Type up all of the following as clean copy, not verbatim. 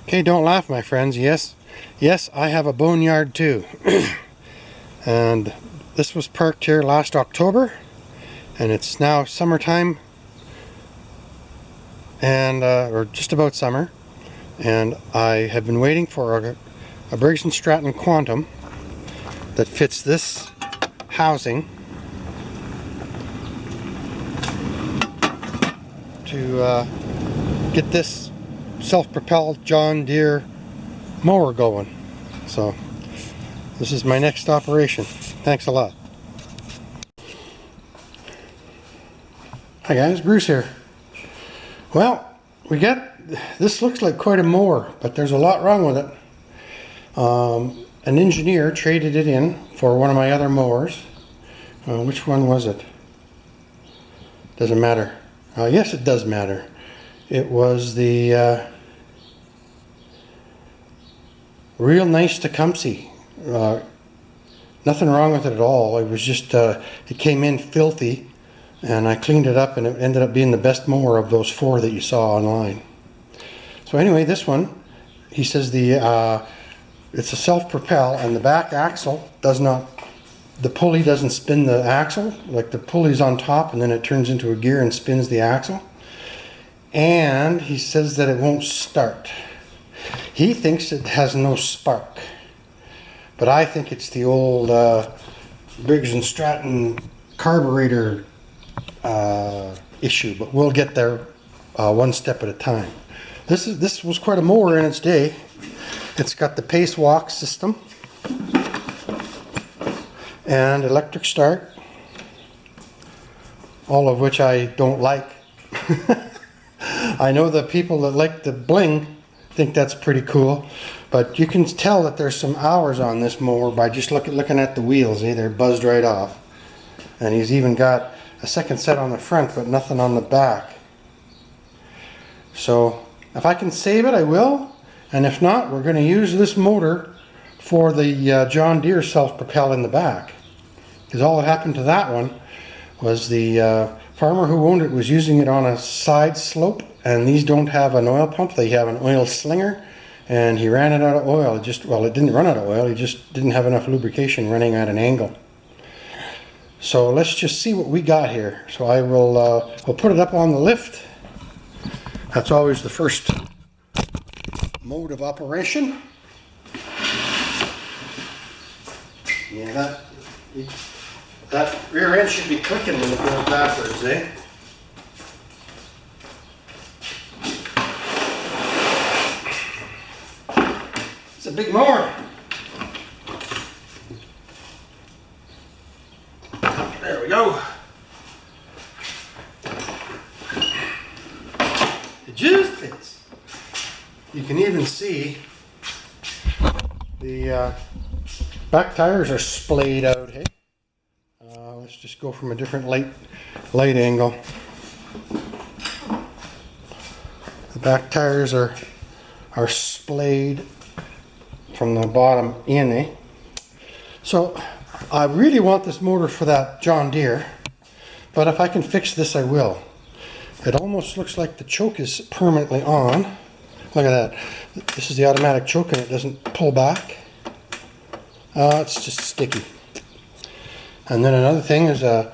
Okay, don't laugh, my friends. Yes, I have a boneyard too. And this was parked here last October, and it's now summertime, and or just about summer, and I have been waiting for a Briggs & Stratton Quantum that fits this housing to get this self-propelled John Deere mower going. So this is my next operation. Thanks a lot. Hi guys, Bruce here. Well, this looks like quite a mower, but there's a lot wrong with it. An engineer traded it in for one of my other mowers. Which one was it? Doesn't matter. Yes, it does matter. It was the Real Nice Tecumseh. Nothing wrong with it at all. It was just, it came in filthy, and I cleaned it up, and it ended up being the best mower of those 4 that you saw online. So anyway, this one, he says it's a self-propel, and the back axle does not, the pulley doesn't spin the axle. Like, the pulley's on top, and then it turns into a gear and spins the axle. And he says that it won't start. He thinks it has no spark. But I think it's the old Briggs & Stratton carburetor issue, but we'll get there one step at a time. This was quite a mower in its day. It's got the pace walk system and electric start, all of which I don't like. I know the people that like the bling think that's pretty cool, but you can tell that there's some hours on this mower by just looking at the wheels. They're buzzed right off. And he's even got a second set on the front, but nothing on the back. So if I can save it, I will. And if not, we're going to use this motor for the John Deere self-propel in the back. Because all that happened to that one was the farmer who owned it was using it on a side slope, and these don't have an oil pump, they have an oil slinger, and he ran it out of oil. It didn't run out of oil, he just didn't have enough lubrication running at an angle. So let's just see what we got here. So I will we'll put it up on the lift. That's always the first mode of operation. Yeah, that rear end should be clicking when it goes backwards, eh? It's a big mower. There we go. It just fits. You can even see the back tires are splayed out, hey? Let's just go from a different light angle. The back tires are splayed from the bottom in, eh? So I really want this motor for that John Deere, but if I can fix this, I will. It almost looks like the choke is permanently on. Look at that. This is the automatic choke, and it doesn't pull back. It's just sticky. And then another thing is a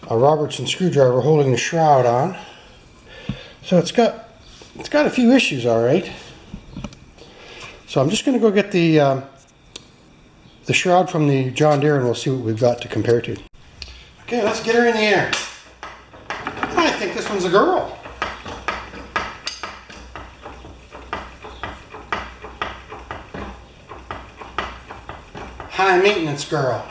Robertson screwdriver holding the shroud on. So it's got a few issues, all right. So I'm just going to go get the shroud from the John Deere, and we'll see what we've got to compare to. Okay, let's get her in the air. I think this one's a girl. High maintenance girl.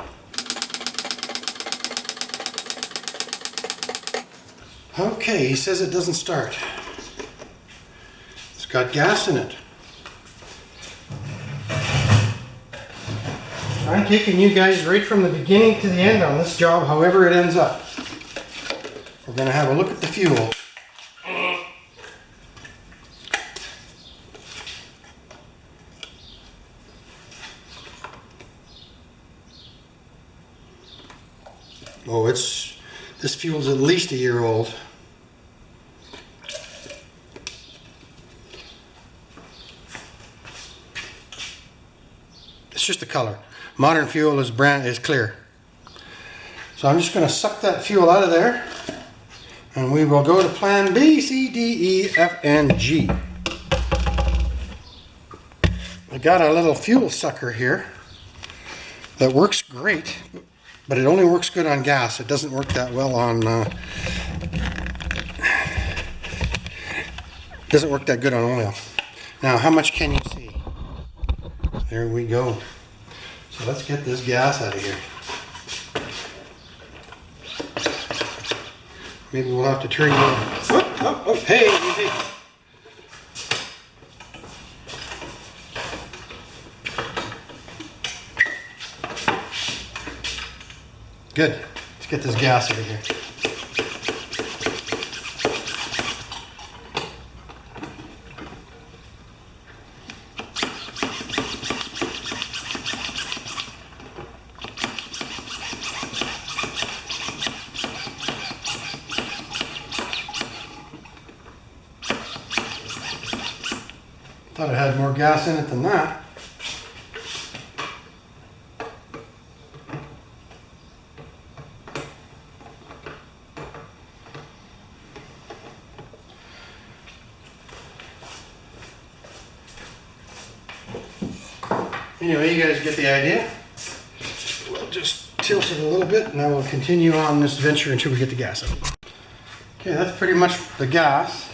Okay, he says it doesn't start. It's got gas in it. I'm taking you guys right from the beginning to the end on this job, however it ends up. We're going to have a look at the fuel. Oh, this fuel's at least a year old. It's just the color. Modern fuel is clear. So I'm just going to suck that fuel out of there, and we will go to plan B, C, D, E, F, and G. I got a little fuel sucker here that works great, but it only works good on gas. It doesn't work that well on doesn't work that good on oil. Now, how much can you see? There we go. So let's get this gas out of here. Maybe we'll have to turn you on. Oh, hey, hey. Good. Let's get this gas out of here. Thought it had more gas in it than that. Anyway, you guys get the idea. We'll just tilt it a little bit, and then we'll continue on this adventure until we get the gas out. Okay, that's pretty much the gas.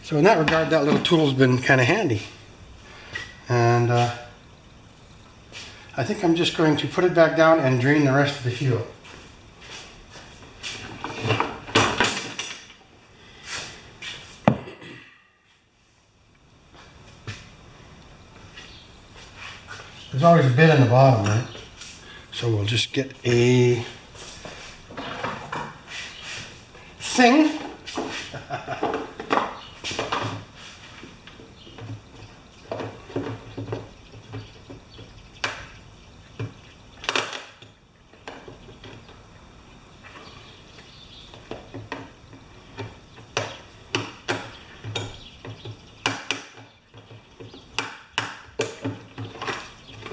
So in that regard, that little tool's been kind of handy. And I think I'm just going to put it back down and drain the rest of the fuel. There's always a bit in the bottom, right? So we'll just get a thing.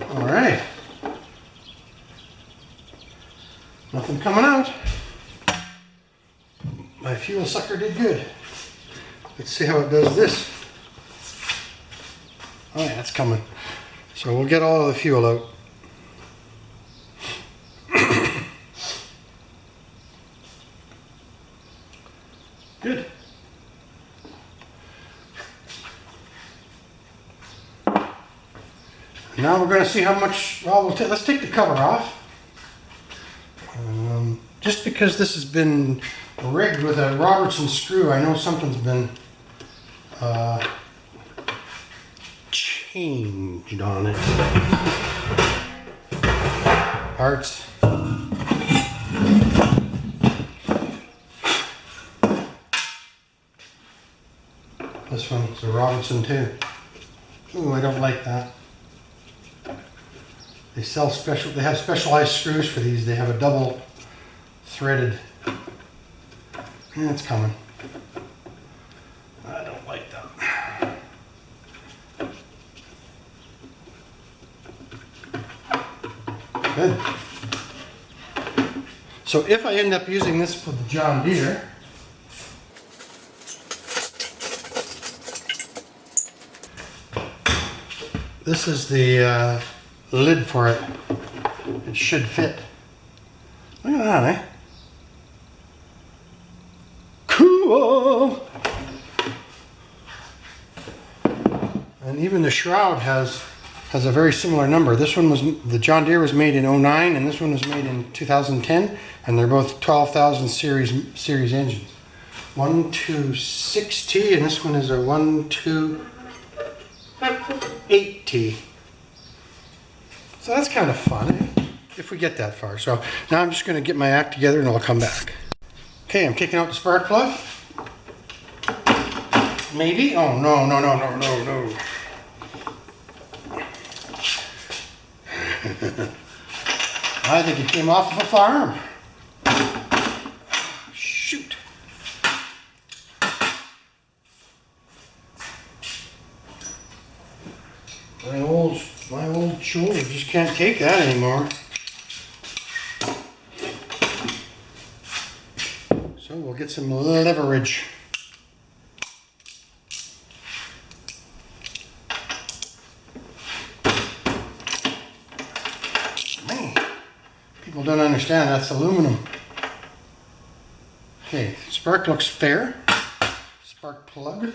Alright, nothing coming out. My fuel sucker did good. Let's see how it does this. Oh yeah, it's coming. So we'll get all of the fuel out. Good. Now we're going to see how much, well, let's take the cover off. Just because this has been rigged with a Robertson screw, I know something's been changed on it. Parts. This one's a Robertson too. Ooh, I don't like that. They have specialized screws for these. They have a double threaded. Yeah, it's coming. I don't like that. Good. So if I end up using this for the John Deere, this is the lid for it. It should fit. Look at that, eh? Cool! And even the shroud has a very similar number. This one was, the John Deere was made in 09 and this one was made in 2010, and they're both 12,000 series engines. 126T and this one is a 128T. So that's kind of fun, eh? If we get that far. So now I'm just going to get my act together and I'll come back. Okay, I'm taking out the spark plug. Maybe? Oh, no. I think it came off of a farm. Shoot. My old shoulder just can't take that anymore. So we'll get some leverage. Man, people don't understand that's aluminum. Okay, spark looks fair. Spark plug.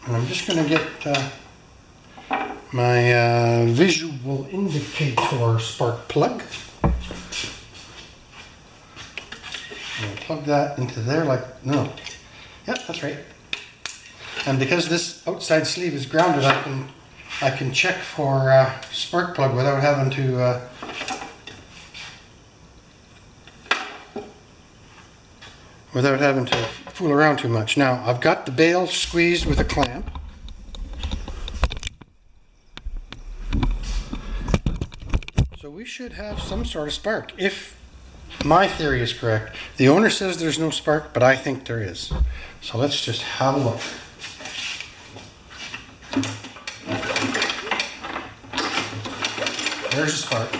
And I'm just going to get my visual indicator spark plug. And plug that into there like, no. Yep, that's right. And because this outside sleeve is grounded, I can check for spark plug without having to fool around too much. Now, I've got the bail squeezed with a clamp. So we should have some sort of spark, if my theory is correct. The owner says there's no spark, but I think there is. So let's just have a look. There's a spark.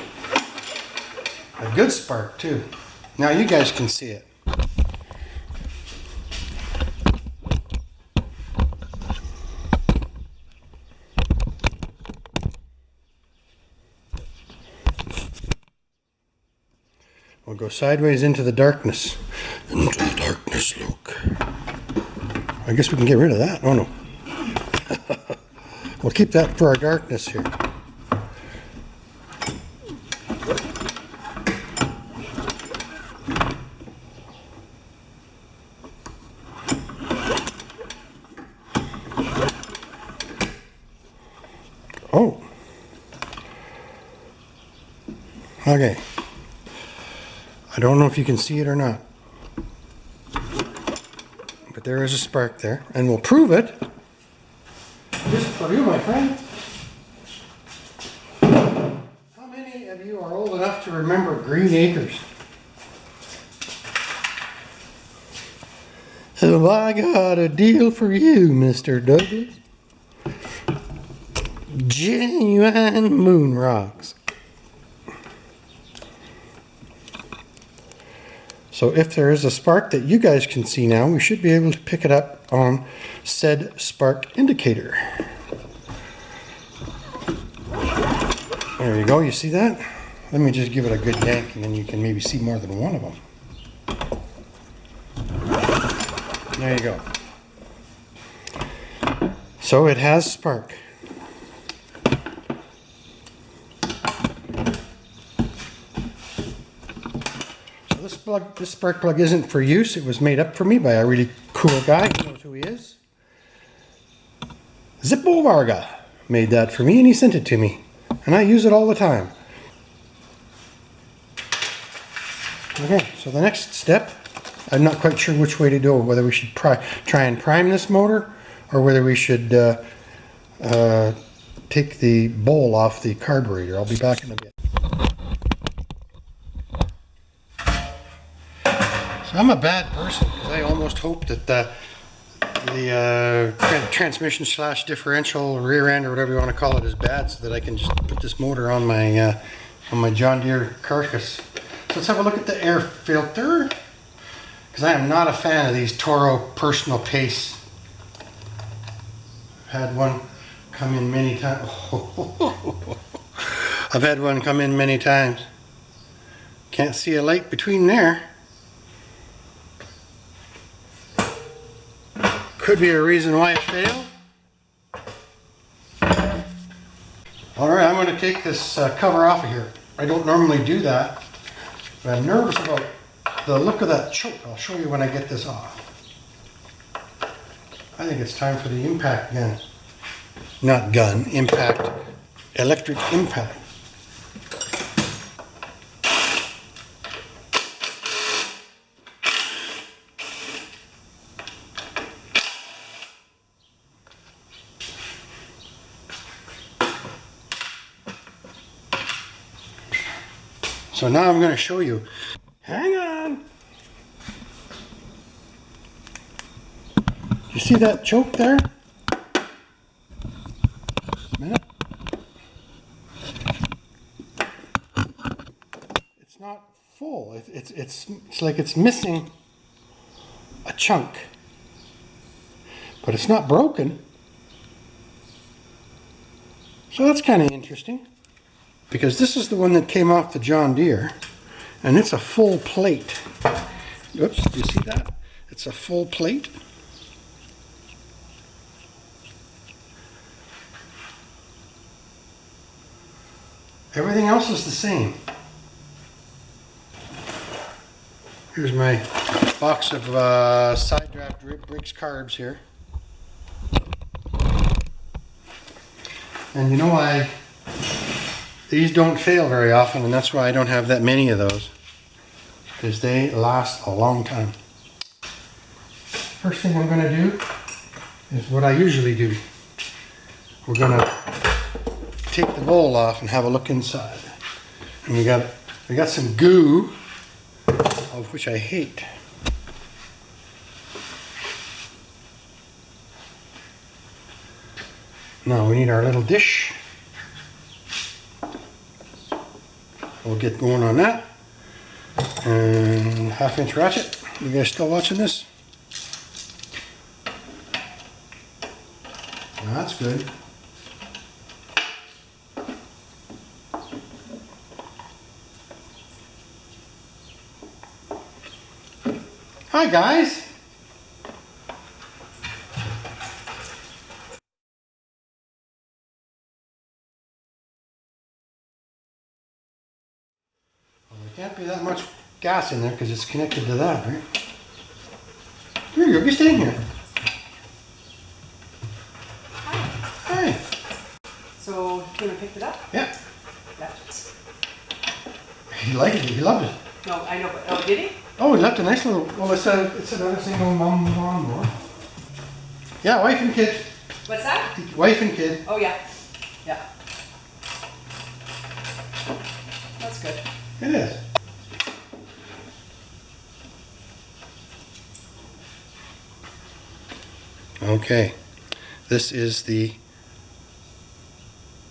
A good spark, too. Now you guys can see it. We'll go sideways into the darkness. Into the darkness, Luke. I guess we can get rid of that. Oh no. We'll keep that for our darkness here. Oh. Okay. I don't know if you can see it or not, but there is a spark there, and we'll prove it. Just for you, my friend. How many of you are old enough to remember Green Acres? Have I got a deal for you, Mr. Douglas? Genuine moon rocks. So if there is a spark that you guys can see now, we should be able to pick it up on said spark indicator. There you go, you see that? Let me just give it a good yank and then you can maybe see more than one of them. There you go. So it has spark. This spark plug isn't for use. It was made up for me by a really cool guy. He knows who he is. Zippo Varga made that for me and he sent it to me. And I use it all the time. Okay, so the next step, I'm not quite sure which way to go. Whether we should try and prime this motor or whether we should take the bowl off the carburetor. I'll be back in a bit. I'm a bad person because I almost hope that the transmission / differential rear end or whatever you want to call it is bad so that I can just put this motor on my John Deere carcass. So let's have a look at the air filter, because I am not a fan of these Toro personal pace. I've had one come in many times. I've had one come in many times. Can't see a light between there. Could be a reason why it failed. Alright, I'm going to take this cover off of here. I don't normally do that, but I'm nervous about the look of that choke. I'll show you when I get this off. I think it's time for the impact gun. Not gun, impact. Electric impact. So now I'm going to show you. Hang on. You see that choke there? it's like it's missing a chunk. But it's not broken. So that's kind of interesting. Because this is the one that came off the John Deere. And it's a full plate. Oops, do you see that? It's a full plate. Everything else is the same. Here's my box of side draft Briggs carbs here. And you know, these don't fail very often, and that's why I don't have that many of those. Because they last a long time. First thing I'm going to do is what I usually do. We're going to take the bowl off and have a look inside. And we got some goo, of which I hate. Now we need our little dish. We'll get going on that. And 1/2-inch ratchet. You guys still watching this? That's good. Hi guys. Well, there can't be that much gas in there because it's connected to that, right? Here you go, be staying here. Hi. So, you want to pick it up? Yeah. Left. He liked it, he loved it. No, I know, but, oh, did he? Oh, he left a nice little, well, it's another single mom lawnmower. Yeah, wife and kid. What's that? Wife and kid. Oh, yeah. Yeah. That's good. It is. Okay, this is the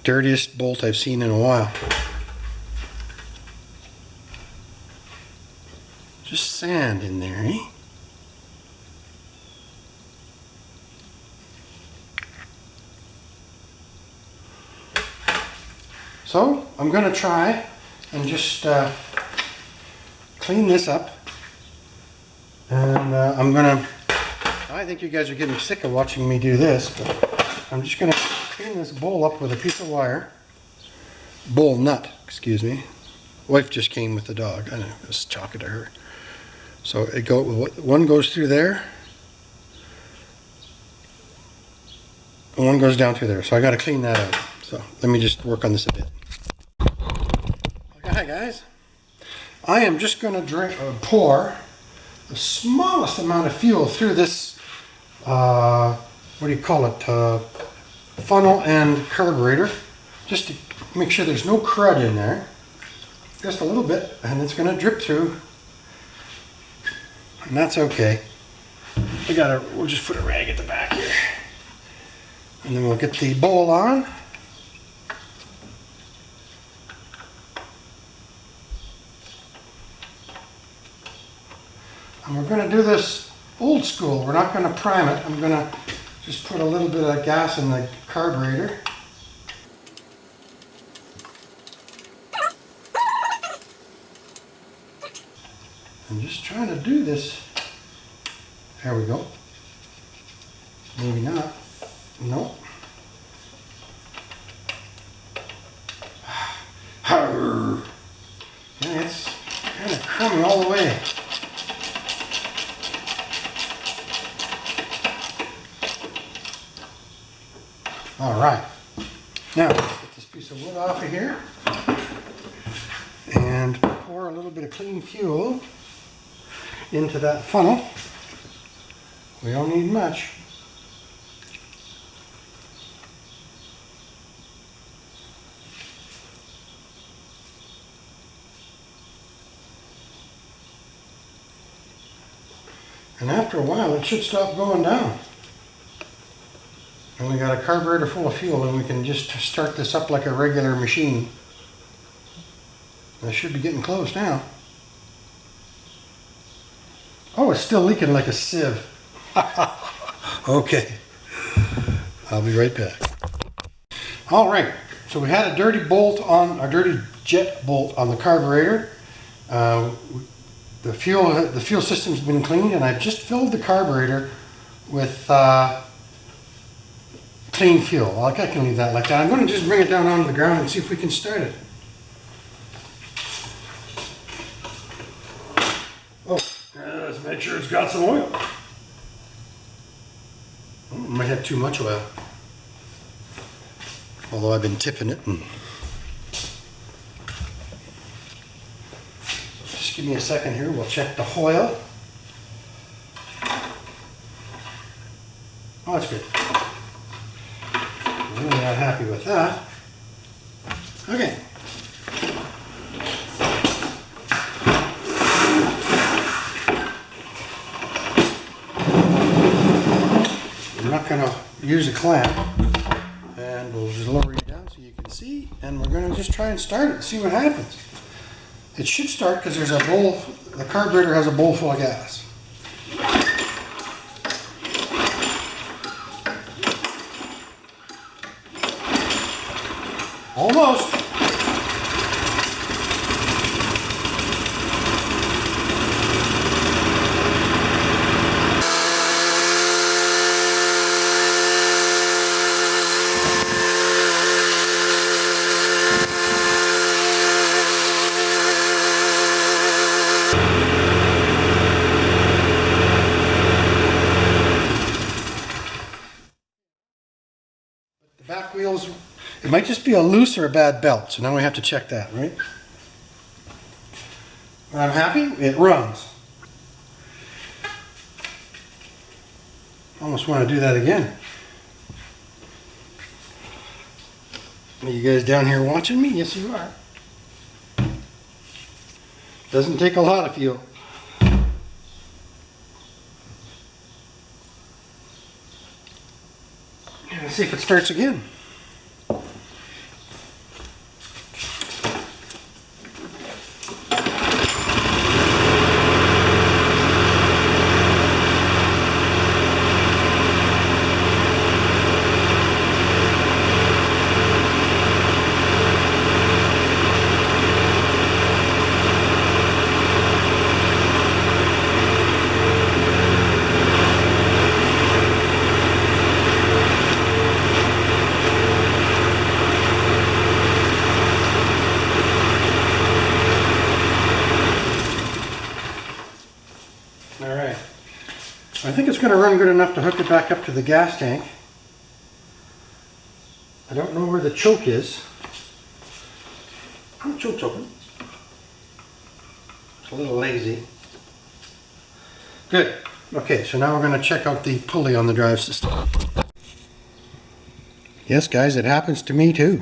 dirtiest bolt I've seen in a while. Just sand in there, eh? So, I'm going to try and just clean this up. And I think you guys are getting sick of watching me do this, but I'm just going to clean this bowl up with a piece of wire. Bowl nut, excuse me. Wife just came with the dog. I was talking to her. So one goes through there, and one goes down through there. So I got to clean that out. So let me just work on this a bit. Hi guys. I am just going to pour the smallest amount of fuel through this, what do you call it, funnel and carburetor, just to make sure there's no crud in there. Just a little bit, and it's going to drip through. And that's okay. We'll just put a rag at the back here. And then we'll get the bowl on. And we're going to do this old school. We're not going to prime it. I'm going to just put a little bit of gas in the carburetor. I'm just trying to do this. There we go. Maybe not. Nope. Yeah, it's kind of crummy all the way. All right. Now, get this piece of wood off of here and pour a little bit of clean fuel into that funnel. We don't need much. And after a while, it should stop going down. And we got a carburetor full of fuel, and we can just start this up like a regular machine. I should be getting close now. Oh, it's still leaking like a sieve. Okay. I'll be right back. All right. So we had a dirty jet bolt on the carburetor. The fuel system's been cleaned, and I've just filled the carburetor with clean fuel. Like, I can leave that like that. I'm going to just bring it down onto the ground and see if we can start it. Oh, let's make sure it's got some oil. Oh, might have too much oil. Although I've been tipping it. Just give me a second here. We'll check the oil. Oh, that's good. I'm really not happy with that. Okay. I'm not going to use a clamp, and we'll just lower you down so you can see, and we're going to just try and start it and see what happens. It should start because there's a bowl, the carburetor has a bowl full of gas. Almost. The back wheels, it might just be a loose or a bad belt, so now we have to check that, right? When I'm happy, it runs. Almost want to do that again. Are you guys down here watching me? Yes, you are. Doesn't take a lot of fuel. Let's see if it starts again. Alright, I think it's going to run good enough to hook it back up to the gas tank. I don't know where the choke is. Oh, the choke's open. It's a little lazy. Good. Okay, so now we're going to check out the pulley on the drive system. Yes guys, it happens to me too.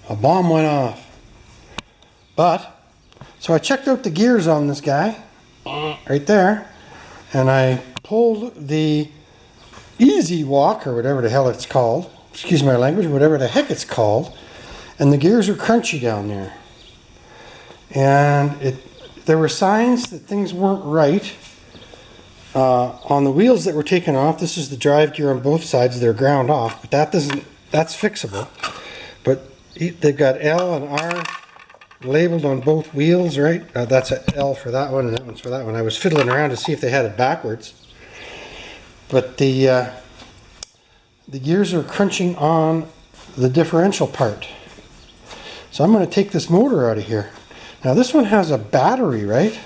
A bomb went off. But, so I checked out the gears on this guy, right there, and I pulled the easy walk, or whatever the hell it's called, excuse my language, whatever the heck it's called, and the gears are crunchy down there. And there were signs that things weren't right on the wheels that were taken off. This is the drive gear on both sides, they're ground off, but that's fixable. But they've got L and R labeled on both wheels, right? That's an L for that one and that one's for that one. I was fiddling around to see if they had it backwards. But the gears are crunching on the differential part. So I'm going to take this motor out of here. Now this one has a battery, right?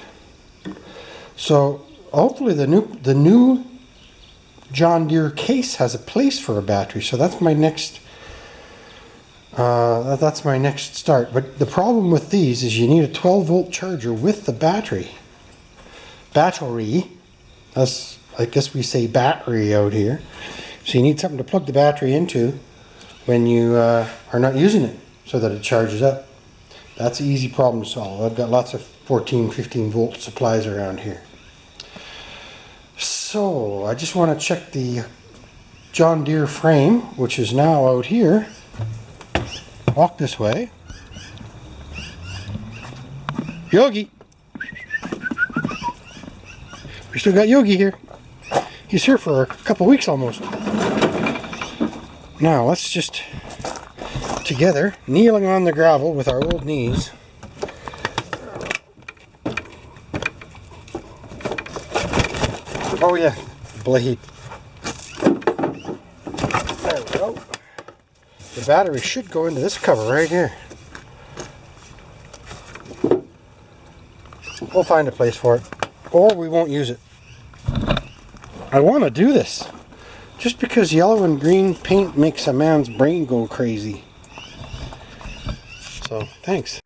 So hopefully the new John Deere case has a place for a battery. So that's my next start. But the problem with these is you need a 12-volt charger with the battery. Battery. That's, I guess we say battery out here. So you need something to plug the battery into when you are not using it so that it charges up. That's an easy problem to solve. I've got lots of 14, 15 volt supplies around here. So I just want to check the John Deere frame, which is now out here. Walk this way. Yogi. We still got Yogi here. He's here for a couple weeks almost. Now let's just together, kneeling on the gravel with our old knees. Oh yeah, blade. There we go. The battery should go into this cover right here. We'll find a place for it, or we won't use it. I want to do this, just because yellow and green paint makes a man's brain go crazy. So, thanks.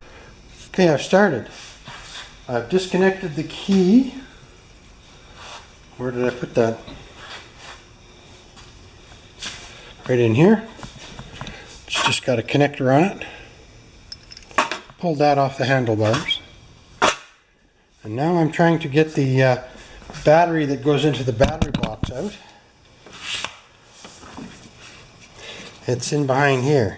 Okay, I've started. I've disconnected the key. Where did I put that? Right in here. It's just got a connector on it. Pulled that off the handlebars. And now I'm trying to get the battery that goes into the battery box out. It's in behind here.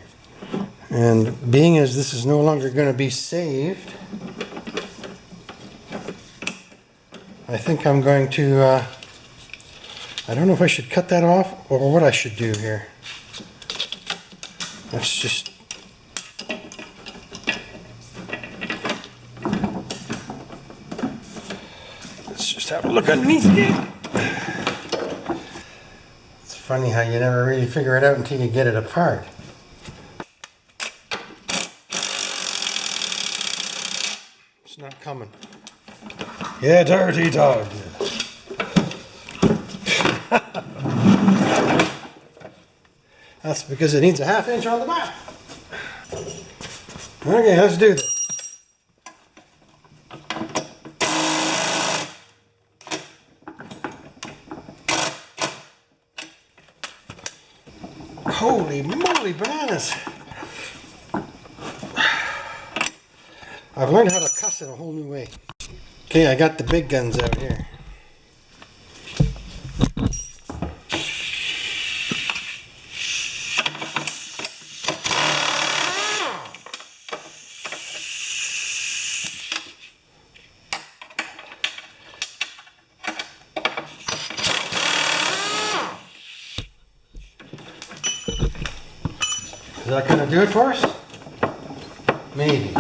And being as this is no longer going to be saved, I think I'm going to, I don't know if I should cut that off or what I should do here. Let's just, have a look underneath it. It's funny how you never really figure it out until you get it apart. It's not coming. Yeah, dirty dog. That's because it needs a ½ inch on the back. Okay, let's do this. Holy moly bananas! I've learned how to cuss in a whole new way. Okay, I got the big guns out here. Is that going to do it for us? Maybe.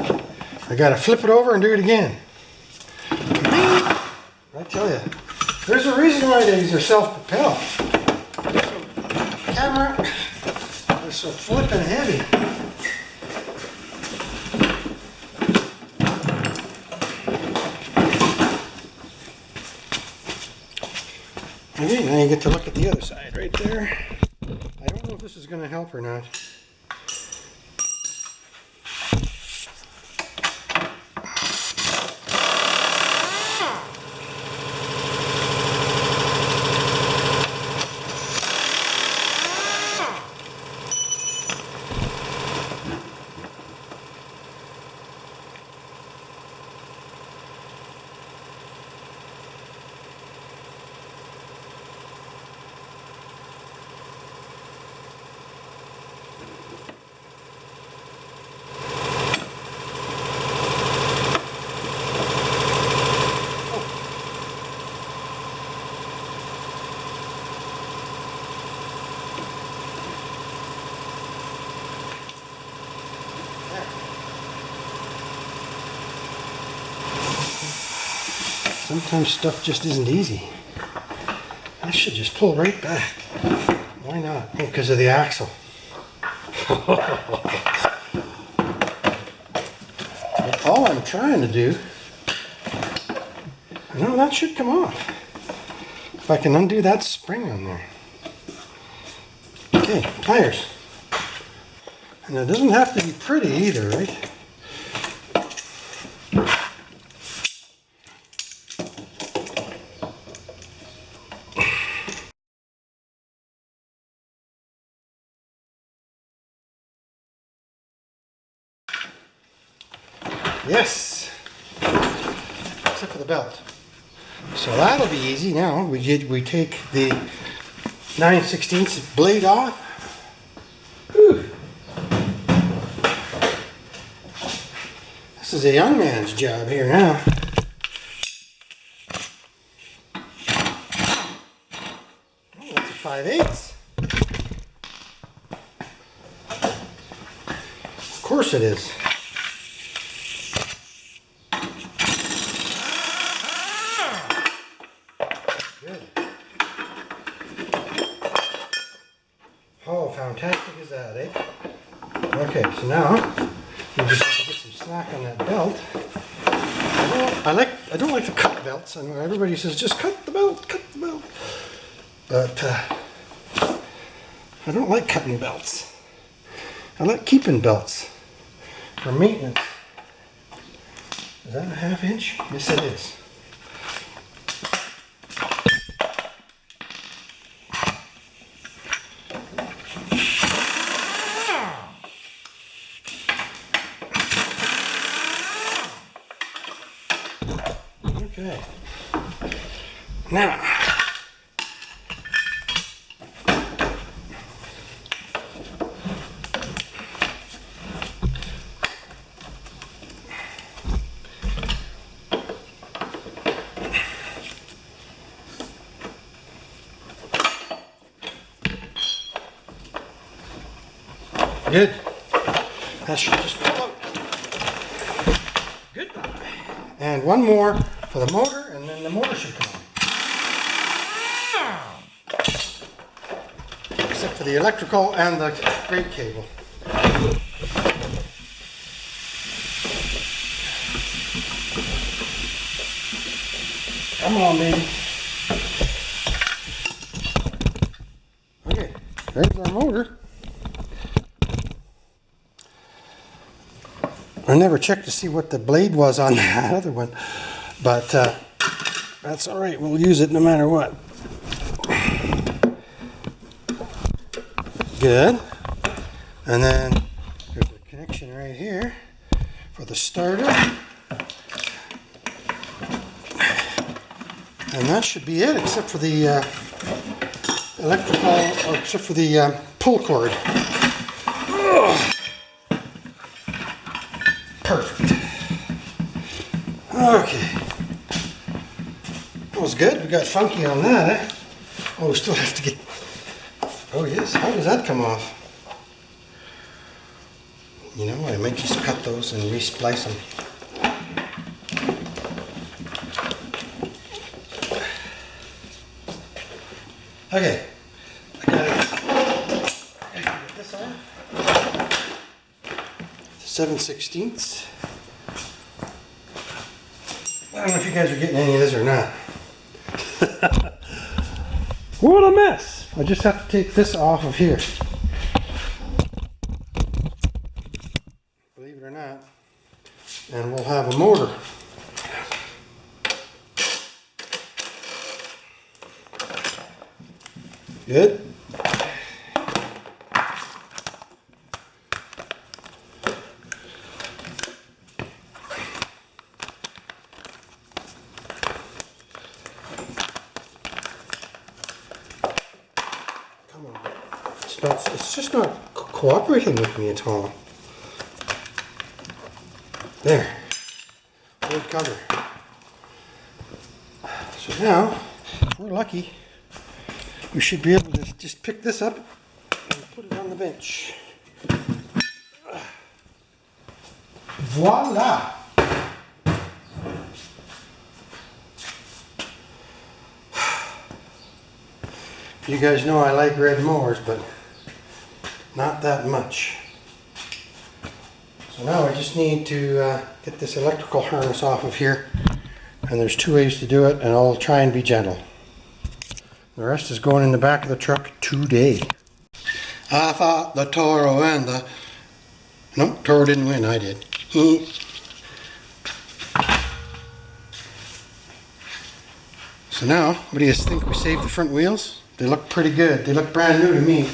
I got to flip it over and do it again. I tell you, there's a reason why these are self-propelled. Camera, they're so flippin' heavy. Okay, now you get to look at the other side right there. I don't know if this is going to help or not. Sometimes stuff just isn't easy. I should just pull right back. Why not? Oh, because of the axle. But all I'm trying to do, no, that should come off. If I can undo that spring on there. Okay, tires. And it doesn't have to be pretty either, right? Yes, except for the belt. So that'll be easy now. We take the 9/16 blade off. Whew. This is a young man's job here now. Oh, that's a 5/8. Of course it is. Good. Oh, fantastic is that, eh? Okay, so now you just have to get some slack on that belt. I don't like to cut belts. I know everybody says just cut the belt, but I don't like cutting belts. I like keeping belts for maintenance. Is that a 1/2 inch? Yes, it is. Okay. Now, good. That should just float. Goodbye. And one more for the motor, and then the motor should come on. Except for the electrical and the brake cable. Come on, baby. Okay, there's our motor. I never checked to see what the blade was on that other one, but that's all right. We'll use it no matter what. Good. And then there's a connection right here for the starter. And that should be it, except for the electrical, or except for the pull cord. Perfect. Okay. That was good. We got funky on that, eh? Oh, we still have to get... Oh, yes. How does that come off? You know, I might just cut those and re-splice them. Okay. I gotta get this on. 7/16. I don't know if you guys are getting any of this or not. What a mess! I just have to take this off of here. Believe it or not. And we'll have a motor. Good. It's just not cooperating with me at all. There. Good cover. So now, if we're lucky, we should be able to just pick this up and put it on the bench. Voila! You guys know I like red mowers, but not that much. So now I just need to get this electrical harness off of here, and there's 2 ways to do it, and I'll try and be gentle. The rest is going in the back of the truck today. I thought the Toro and the... No, Toro didn't win, I did. So now, what do you think? We saved the front wheels? They look pretty good. They look brand new to me.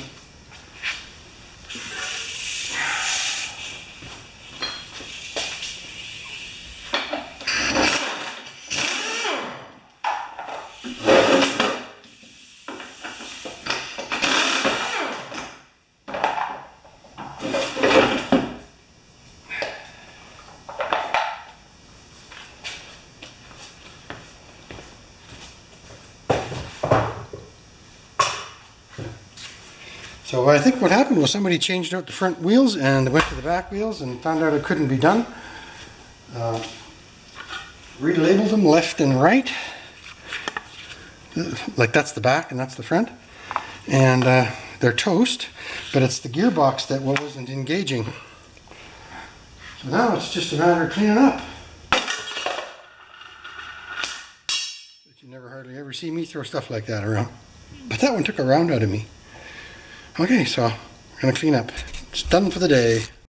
So I think what happened was somebody changed out the front wheels and went to the back wheels and found out it couldn't be done. Relabeled them left and right. Like that's the back and that's the front. And they're toast, but it's the gearbox that wasn't engaging. So now it's just a matter of cleaning up. But you never hardly ever see me throw stuff like that around. But that one took a round out of me. Okay, so I'm gonna clean up. It's done for the day.